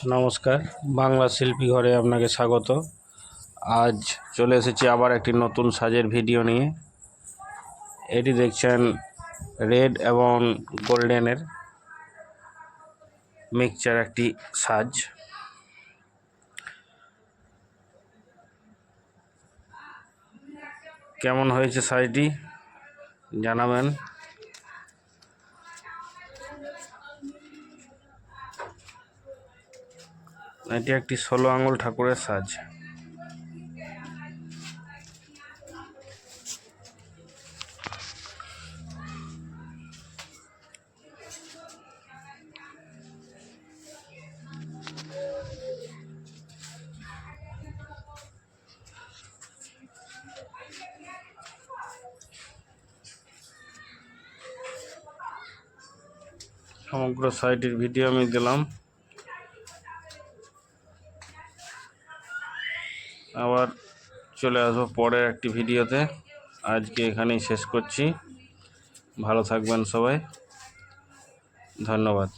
নমস্কার, বাংলা শিল্পী ঘরে আপনাকে স্বাগত। আজ চলে এসেছি আবার একটি নতুন সাজের ভিডিও নিয়ে। এটি দেখছেন রেড এবং গোল্ডেনের মিক্সচার একটি সাজ। কেমন হয়েছে সাজটি জানাবেন। এটি একটি 16 আঙ্গুল ঠাকুরের সাজ। সমগ্র সাইটের ভিডিও আমি দিলাম। আবার চলে আসবো পরের একটি ভিডিওতে। আজকে এখানেই শেষ করছি। ভালো থাকবেন সবাই, ধন্যবাদ।